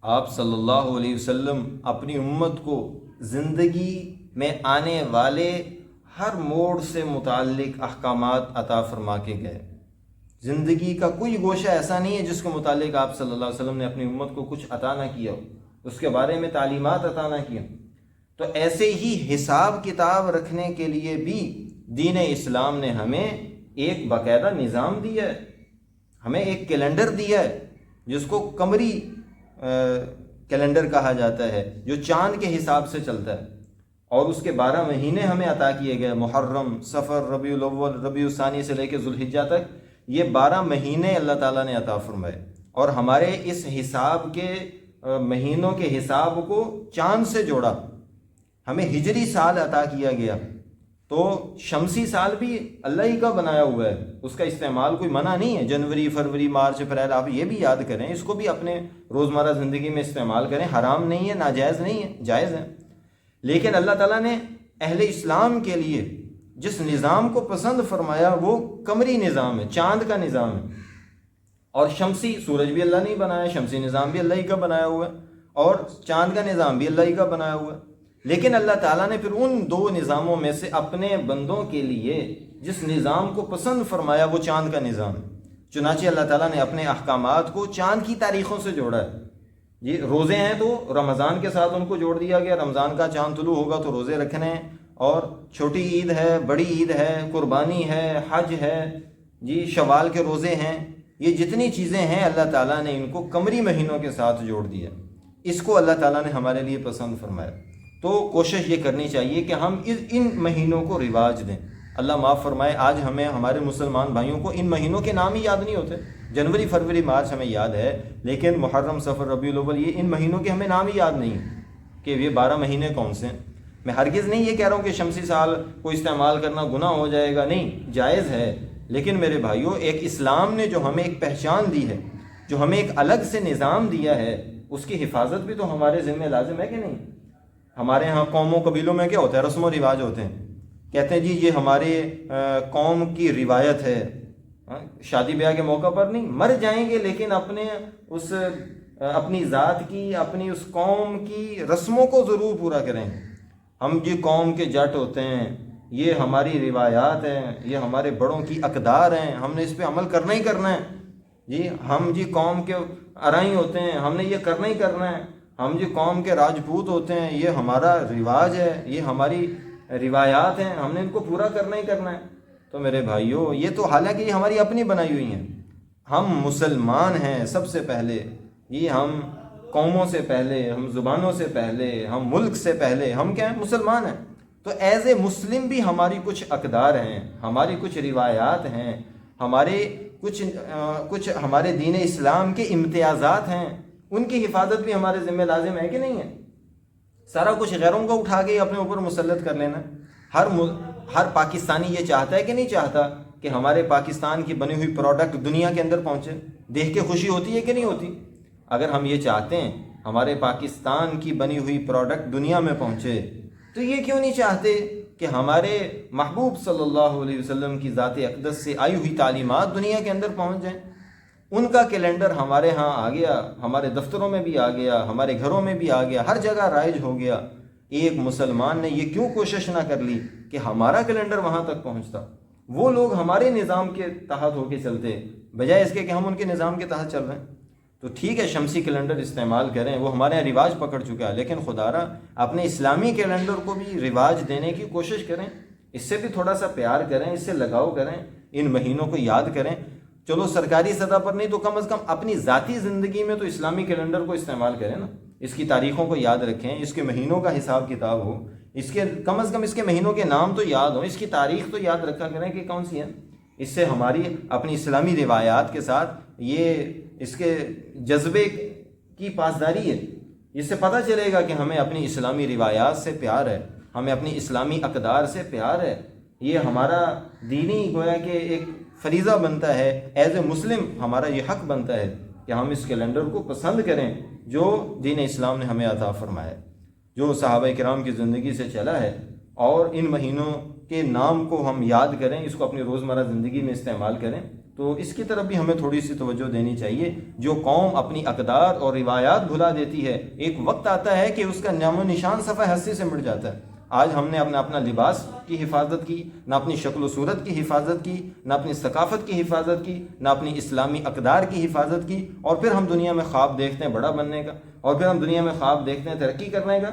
آپ صلی اللہ علیہ وسلم اپنی امت کو زندگی میں آنے والے ہر موڑ سے متعلق احکامات عطا فرما کے گئے۔ زندگی کا کوئی گوشہ ایسا نہیں ہے جس کے متعلق آپ صلی اللہ علیہ وسلم نے اپنی امت کو کچھ عطا نہ کیا ہو، اس کے بارے میں تعلیمات عطا نہ کی ہوں۔ تو ایسے ہی حساب کتاب رکھنے کے لیے بھی دین اسلام نے ہمیں ایک باقاعدہ نظام دیا ہے، ہمیں ایک کیلنڈر دیا ہے جس کو قمری کیلنڈر کہا جاتا ہے، جو چاند کے حساب سے چلتا ہے، اور اس کے 12 مہینے ہمیں عطا کیے گئے، محرم، صفر، ربیع الاول، ربیع الثانی سے لے کے ذوالحجہ تک، یہ 12 مہینے اللہ تعالیٰ نے عطا فرمائے، اور ہمارے اس حساب کے مہینوں کے حساب کو چاند سے جوڑا، ہمیں ہجری سال عطا کیا گیا۔ تو شمسی سال بھی اللہ ہی کا بنایا ہوا ہے، اس کا استعمال کوئی منع نہیں ہے۔ جنوری، فروری، مارچ، اپریل، آپ یہ بھی یاد کریں، اس کو بھی اپنے روزمرہ زندگی میں استعمال کریں، حرام نہیں ہے، ناجائز نہیں ہے، جائز ہے۔ لیکن اللہ تعالیٰ نے اہل اسلام کے لیے جس نظام کو پسند فرمایا وہ قمری نظام ہے، چاند کا نظام ہے، اور شمسی سورج بھی اللہ نے ہی بنایا، شمسی نظام بھی اللہ ہی کا بنایا ہوا ہے، اور چاند کا نظام بھی اللہ ہی کا بنایا ہوا ہے۔ لیکن اللہ تعالیٰ نے پھر ان دو نظاموں میں سے اپنے بندوں کے لیے جس نظام کو پسند فرمایا وہ چاند کا نظام ہے۔ چنانچہ اللہ تعالیٰ نے اپنے احکامات کو چاند کی تاریخوں سے جوڑا ہے۔ جی روزے ہیں تو رمضان کے ساتھ ان کو جوڑ دیا گیا، رمضان کا چاند طلوع ہوگا تو روزے رکھنے ہیں، اور چھوٹی عید ہے، بڑی عید ہے، قربانی ہے، حج ہے، جی شوال کے روزے ہیں، یہ جتنی چیزیں ہیں اللہ تعالیٰ نے ان کو قمری مہینوں کے ساتھ جوڑ دیا۔ اس کو اللہ تعالیٰ نے ہمارے لیے پسند فرمایا۔ تو کوشش یہ کرنی چاہیے کہ ہم ان مہینوں کو رواج دیں۔ اللہ معاف فرمائے، آج ہمیں ہمارے مسلمان بھائیوں کو ان مہینوں کے نام ہی یاد نہیں ہوتے۔ جنوری، فروری، مارچ ہمیں یاد ہے، لیکن محرم، صفر، ربیع الاول، یہ ان مہینوں کے ہمیں نام ہی یاد نہیں کہ یہ 12 مہینے کون سے ہیں۔ میں ہرگز نہیں یہ کہہ رہا ہوں کہ شمسی سال کو استعمال کرنا گناہ ہو جائے گا، نہیں، جائز ہے۔ لیکن میرے بھائیوں، ایک اسلام نے جو ہمیں ایک پہچان دی ہے، جو ہمیں ایک الگ سے نظام دیا ہے، اس کی حفاظت بھی تو ہمارے ذمہ لازم ہے کہ نہیں؟ ہمارے ہاں قوموں قبیلوں میں کیا ہوتا ہے، رسم و رواج ہوتے ہیں، کہتے ہیں جی یہ ہمارے قوم کی روایت ہے، شادی بیاہ کے موقع پر نہیں، مر جائیں گے لیکن اپنی ذات کی، اپنی اس قوم کی رسموں کو ضرور پورا کریں۔ ہم جی قوم کے جٹ ہوتے ہیں، یہ ہماری روایات ہیں، یہ ہمارے بڑوں کی اقدار ہیں، ہم نے اس پہ عمل کرنا ہی کرنا ہے۔ جی ہم جی قوم کے ارائی ہوتے ہیں، ہم نے یہ کرنا ہی کرنا ہے۔ ہم جی قوم کے راجپوت ہوتے ہیں، یہ ہمارا رواج ہے، یہ ہماری روایات ہیں، ہم نے ان کو پورا کرنا ہی کرنا ہے۔ تو میرے بھائیوں، یہ تو حالانکہ یہ ہماری اپنی بنائی ہوئی ہیں۔ ہم مسلمان ہیں سب سے پہلے، یہ ہم قوموں سے پہلے، ہم زبانوں سے پہلے، ہم ملک سے پہلے، ہم کیا ہیں؟ مسلمان ہیں۔ تو ایز اے مسلم بھی ہماری کچھ اقدار ہیں، ہماری کچھ روایات ہیں، ہمارے کچھ ہمارے دین اسلام کے امتیازات ہیں، ان کی حفاظت بھی ہمارے ذمہ لازم ہے کہ نہیں ہے؟ سارا کچھ غیروں کو اٹھا کے اپنے اوپر مسلط کر لینا۔ ہر پاکستانی یہ چاہتا ہے کہ نہیں چاہتا کہ ہمارے پاکستان کی بنی ہوئی پروڈکٹ دنیا کے اندر پہنچے؟ دیکھ کے خوشی ہوتی ہے کہ نہیں ہوتی؟ اگر ہم یہ چاہتے ہیں ہمارے پاکستان کی بنی ہوئی پروڈکٹ دنیا میں پہنچے، تو یہ کیوں نہیں چاہتے کہ ہمارے محبوب صلی اللہ علیہ وسلم کی ذات اقدس سے آئی ہوئی تعلیمات دنیا کے اندر پہنچ جائیں؟ ان کا کیلنڈر ہمارے ہاں آ گیا، ہمارے دفتروں میں بھی آ گیا، ہمارے گھروں میں بھی آ گیا، ہر جگہ رائج ہو گیا۔ ایک مسلمان نے یہ کیوں کوشش نہ کر لی کہ ہمارا کیلنڈر وہاں تک پہنچتا؟ وہ لوگ ہمارے نظام کے تحت ہو کے چلتے، بجائے اس کے کہ ہم ان کے نظام کے تحت چل رہے ہیں۔ تو ٹھیک ہے، شمسی کیلنڈر استعمال کریں، وہ ہمارے یہاں رواج پکڑ چکا ہے، لیکن خدا را اپنے اسلامی کیلنڈر کو بھی رواج دینے کی کوشش کریں، اس سے بھی تھوڑا سا پیار کریں، اس سے لگاؤ کریں، ان مہینوں کو یاد کریں۔ چلو سرکاری سطح پر نہیں تو کم از کم اپنی ذاتی زندگی میں تو اسلامی کیلنڈر کو استعمال کریں نا، اس کی تاریخوں کو یاد رکھیں، اس کے مہینوں کا حساب کتاب ہو، اس کے کم از کم اس کے مہینوں کے نام تو یاد ہوں، اس کی تاریخ تو یاد رکھا کریں کہ کون سی ہے۔ اس سے ہماری اپنی اسلامی روایات کے ساتھ یہ اس کے جذبے کی پاسداری ہے، اس سے پتہ چلے گا کہ ہمیں اپنی اسلامی روایات سے پیار ہے، ہمیں اپنی اسلامی اقدار سے پیار ہے۔ یہ ہمارا دینی گویا کہ ایک فریضہ بنتا ہے، ایز اے مسلم ہمارا یہ حق بنتا ہے کہ ہم اس کیلنڈر کو پسند کریں جو دین اسلام نے ہمیں عطا فرمایا ہے، جو صحابہ کرام کی زندگی سے چلا ہے۔ اور ان مہینوں کے نام کو ہم یاد کریں، اس کو اپنی روزمرہ زندگی میں استعمال کریں، تو اس کی طرف بھی ہمیں تھوڑی سی توجہ دینی چاہیے۔ جو قوم اپنی اقدار اور روایات بھلا دیتی ہے، ایک وقت آتا ہے کہ اس کا نام و نشان صفحہ ہستی سے مٹ جاتا ہے۔ آج ہم نے اپنا لباس کی حفاظت کی، نہ اپنی شکل و صورت کی حفاظت کی، نہ اپنی ثقافت کی حفاظت کی، نہ اپنی اسلامی اقدار کی حفاظت کی، اور پھر ہم دنیا میں خواب دیکھتے ہیں بڑا بننے کا، اور پھر ہم دنیا میں خواب دیکھتے ہیں ترقی کرنے کا،